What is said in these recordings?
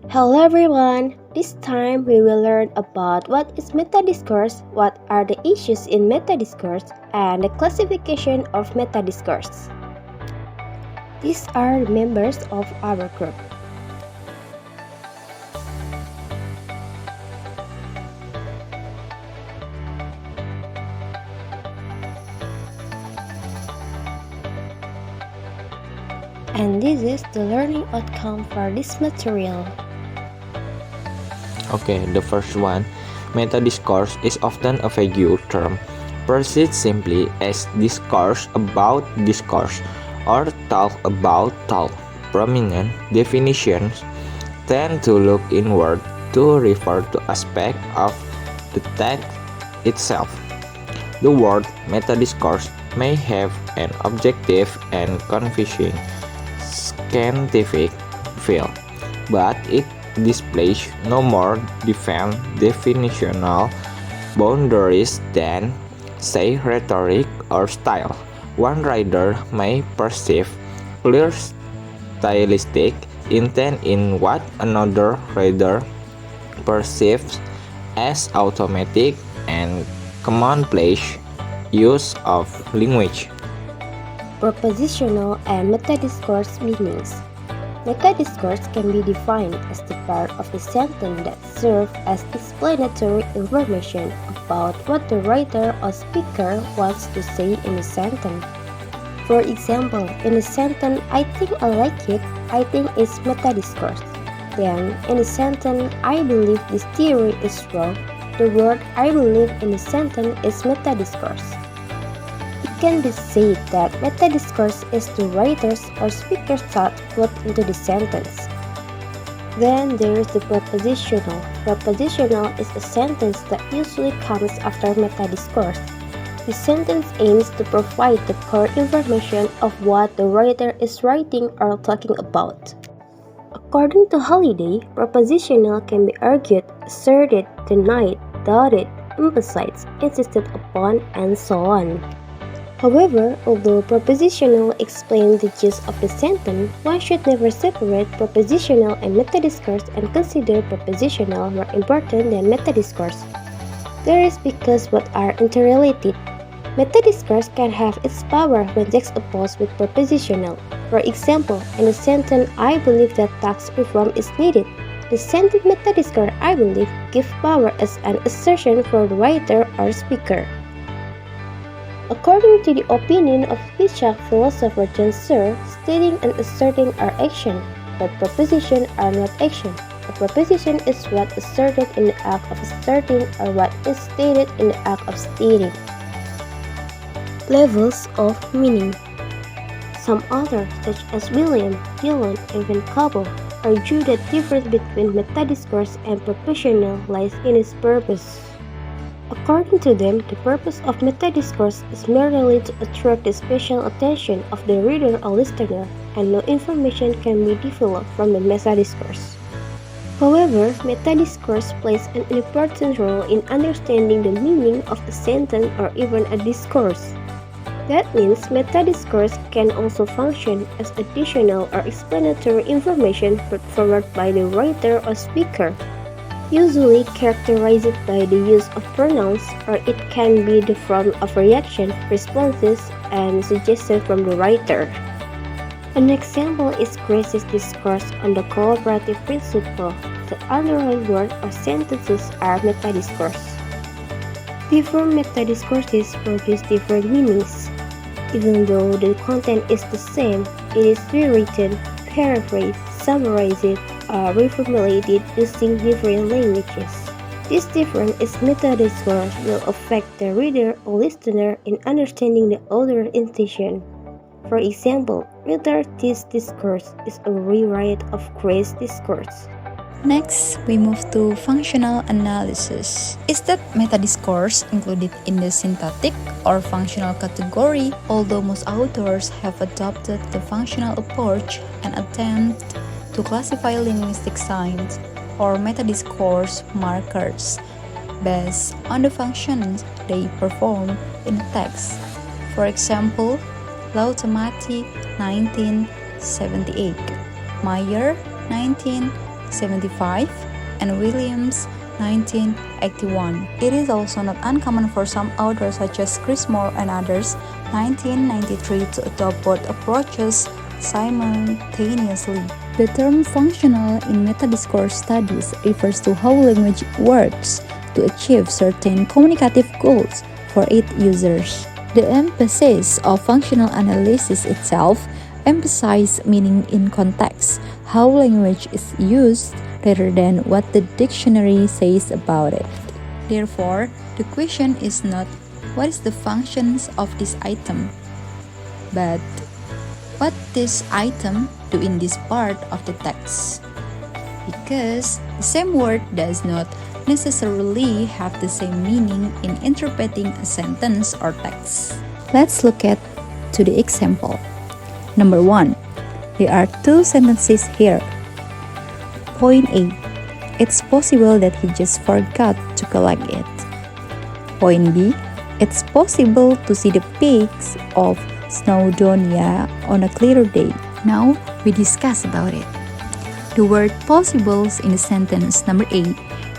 Hello everyone! This time we will learn about what is metadiscourse, what are the issues in metadiscourse, and the classification of metadiscourse. These are the members of our group. And this is the learning outcome for this material. Okay, the first one, metadiscourse is often a vague term, perceived simply as discourse about discourse or talk about talk. Prominent definitions tend to look inward to refer to aspects of the text itself. The word metadiscourse may have an objective and confusing scientific feel, but it displays no more defined definitional boundaries than, say, rhetoric or style. One writer may perceive clear stylistic intent in what another reader perceives as automatic and commonplace use of language. Propositional and metadiscourse meanings. Metadiscourse can be defined as the part of the sentence that serves as explanatory information about what the writer or speaker wants to say in the sentence. For example, in the sentence, I think I like it, I think is metadiscourse. Then, in the sentence, I believe this theory is wrong, the word I believe in the sentence is metadiscourse. It can be said that metadiscourse is the writer's or speaker's thought put into the sentence. Then there is the propositional. Propositional is a sentence that usually comes after metadiscourse. The sentence aims to provide the core information of what the writer is writing or talking about. According to Holiday, propositional can be argued, asserted, denied, doubted, emphasized, insisted upon, and so on. However, although propositional explains the gist of the sentence, one should never separate propositional and metadiscourse and consider propositional more important than metadiscourse. This is because both are interrelated. Metadiscourse can have its power when juxtaposed with propositional. For example, in the sentence, I believe that tax reform is needed. The sentence metadiscourse, I believe, gives power as an assertion for the writer or speaker. According to the opinion of Fishak philosopher John Searle, stating and asserting are action, but propositions are not action. A proposition is what asserted in the act of asserting or what is stated in the act of stating. Levels of meaning. Some authors, such as William, Wulan, and Van Kabel, argue that the difference between metadiscourse and propositional lies in its purpose. According to them, the purpose of metadiscourse is merely to attract the special attention of the reader or listener, and no information can be developed from the metadiscourse. However, metadiscourse plays an important role in understanding the meaning of a sentence or even a discourse. That means metadiscourse can also function as additional or explanatory information put forward by the writer or speaker, usually characterized by the use of pronouns, or it can be the form of reaction, responses, and suggestion from the writer. An example is Grace's discourse on the cooperative principle. The underlying word or sentences are metadiscourse. Different metadiscourses produce different meanings. Even though the content is the same, it is rewritten, paraphrased, summarized, or reformulated using different languages. This difference in metadiscourse will affect the reader or listener in understanding the author's intention. For example, Rhetoric discourse is a rewrite of Grace's discourse. Next, we move to functional analysis. Is that metadiscourse included in the syntactic or functional category? Although most authors have adopted the functional approach and attempt to classify linguistic signs or metadiscourse markers based on the functions they perform in a text. For example, Lautamati 1978, Meyer 19 1975, and Williams, 1981. It is also not uncommon for some authors such as Chris Moore and others, 1993, to adopt both approaches simultaneously. The term functional in metadiscourse studies refers to how language works to achieve certain communicative goals for its users. The emphasis of functional analysis itself emphasizes meaning in context, how language is used, rather than what the dictionary says about it. Therefore, the question is not what is the functions of this item, but what this item do in this part of the text. Because the same word does not necessarily have the same meaning in interpreting a sentence or text. Let's look at to the example. Number 1. There are two sentences here. Point A. It's possible that he just forgot to collect it. Point B. It's possible to see the peaks of Snowdonia on a clear day. Now we discuss about it. The word possibles in the sentence number A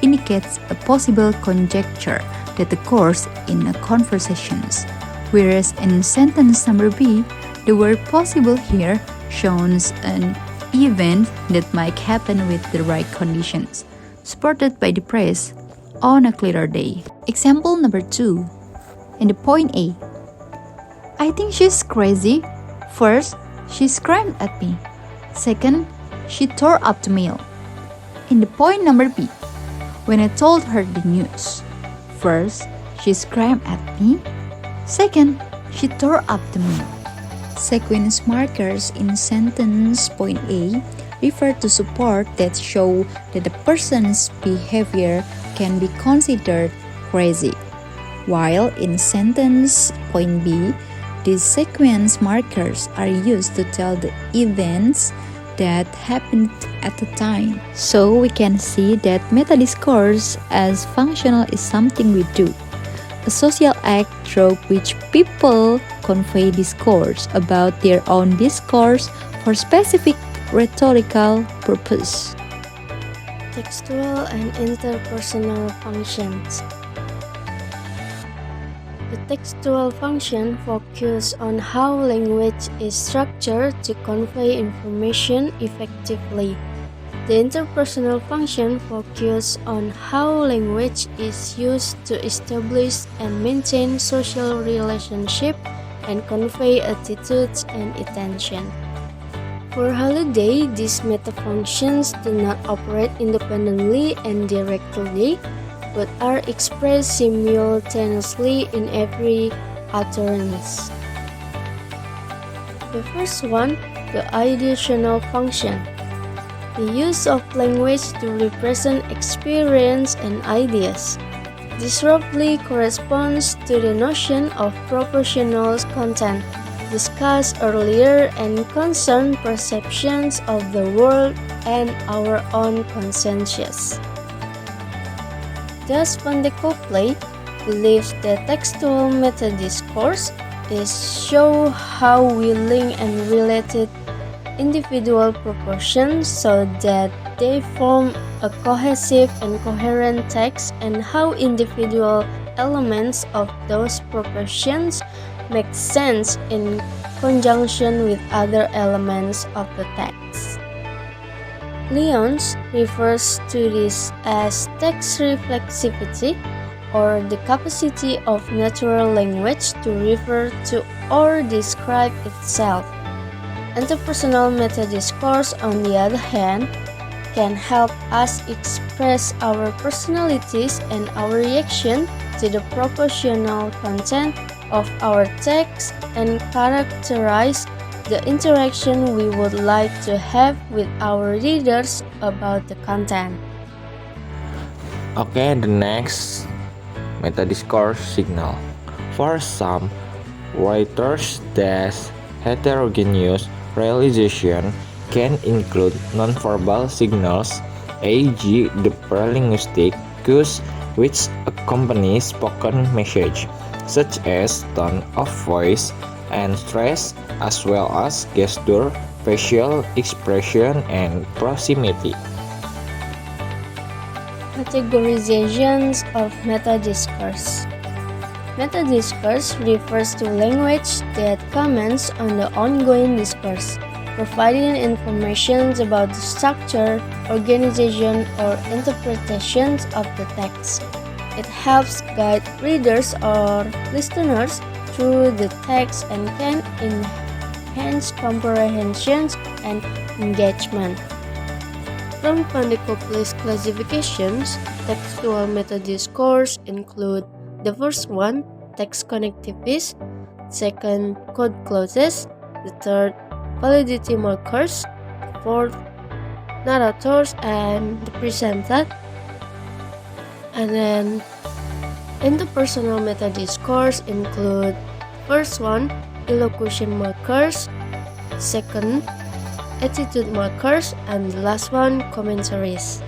indicates a possible conjecture that occurs in a conversations, whereas in sentence number B, the word possible here shows an event that might happen with the right conditions, supported by the phrase on a clearer day. Example number 2. In the point A, I think she's crazy. First, she screamed at me. Second, she tore up the mail. In the point number B, when I told her the news, first, she screamed at me. Second, she tore up the mail. Sequence markers in sentence point A refer to support that show that the person's behavior can be considered crazy, while in sentence point B, these sequence markers are used to tell the events that happened at the time. So we can see that metadiscourse as functional is something we do, a social act through which people convey discourse about their own discourse for specific rhetorical purpose. Textual and interpersonal functions. The textual function focuses on how language is structured to convey information effectively. The interpersonal function focuses on how language is used to establish and maintain social relationships and convey attitudes and intention. For holiday, these metafunctions do not operate independently and directly, but are expressed simultaneously in every utterance. The first one, the ideational function. The use of language to represent experience and ideas. This roughly corresponds to the notion of proportional content discussed earlier and concerns perceptions of the world and our own consciences. Thus, Van de Copley believes that textual metadiscourse is show how we link and related individual proportions so that they form a cohesive and coherent text, and how individual elements of those proportions make sense in conjunction with other elements of the text. Lyons refers to this as text reflexivity, or the capacity of natural language to refer to or describe itself. Interpersonal metadiscourse, on the other hand, can help us express our personalities and our reaction to the proportional content of our text and characterize the interaction we would like to have with our readers about the content. Okay, the next metadiscourse signal. For some writers, this heterogeneous realization can include nonverbal signals, e.g., the pre-linguistic cues which accompany spoken message, such as tone of voice and stress, as well as gesture, facial expression, and proximity. Categorizations of metadiscourse. Metadiscourse refers to language that comments on the ongoing discourse, providing information about the structure, organization, or interpretations of the text. It helps guide readers or listeners through the text and can enhance comprehension and engagement. From Pandikopoulos classifications, textual metadiscourse include the first one, text connectivities, second, code clauses, the third, validity markers, the fourth, narrators and the presenter, and then interpersonal metadiscourse include first one, elocution markers, second, attitude markers, and the last one, commentaries.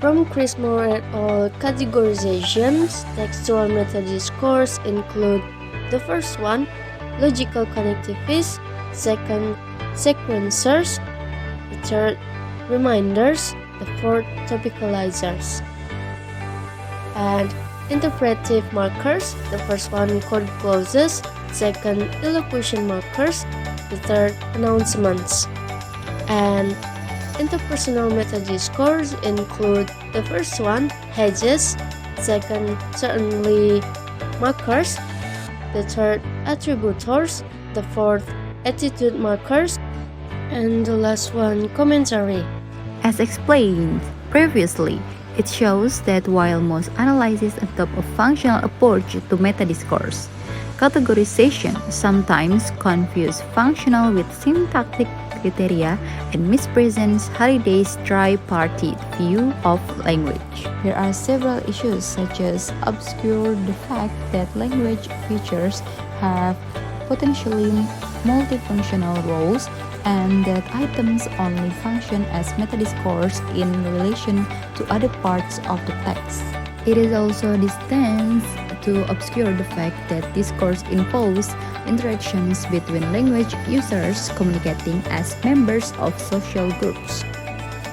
From Chris Moore et al. Categorizations, textual metadiscourse include the first one, logical connectivities, second, sequencers, the third, reminders, the fourth, topicalizers. And interpretive markers, the first one, code clauses, second, elocution markers, the third, announcements. And interpersonal metadiscourse include the first one, hedges, second, certainly markers, the third, attributors, the fourth, attitude markers, and the last one, commentary. As explained previously, it shows that while most analyses adopt a functional approach to metadiscourse, categorization sometimes confuse functional with syntactic criteria and mispresents Halliday's tripartite view of language. There are several issues such as obscure the fact that language features have potentially multifunctional roles and that items only function as metadiscourse in relation to other parts of the text. It is also distant to obscure the fact that discourse involves interactions between language users communicating as members of social groups.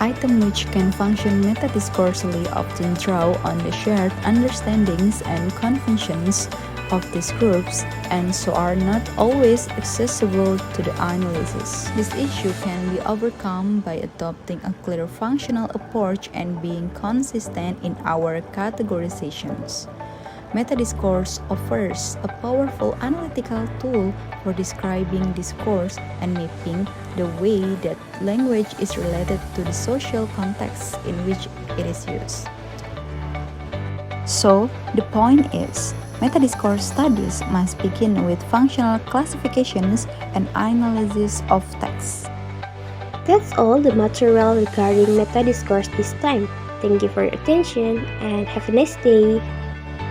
Items which can function metadiscoursely often draw on the shared understandings and conventions of these groups and so are not always accessible to the analysis. This issue can be overcome by adopting a clear functional approach and being consistent in our categorizations. Metadiscourse offers a powerful analytical tool for describing discourse and mapping the way that language is related to the social context in which it is used. So, the point is, metadiscourse studies must begin with functional classifications and analysis of text. That's all the material regarding metadiscourse this time. Thank you for your attention and have a nice day.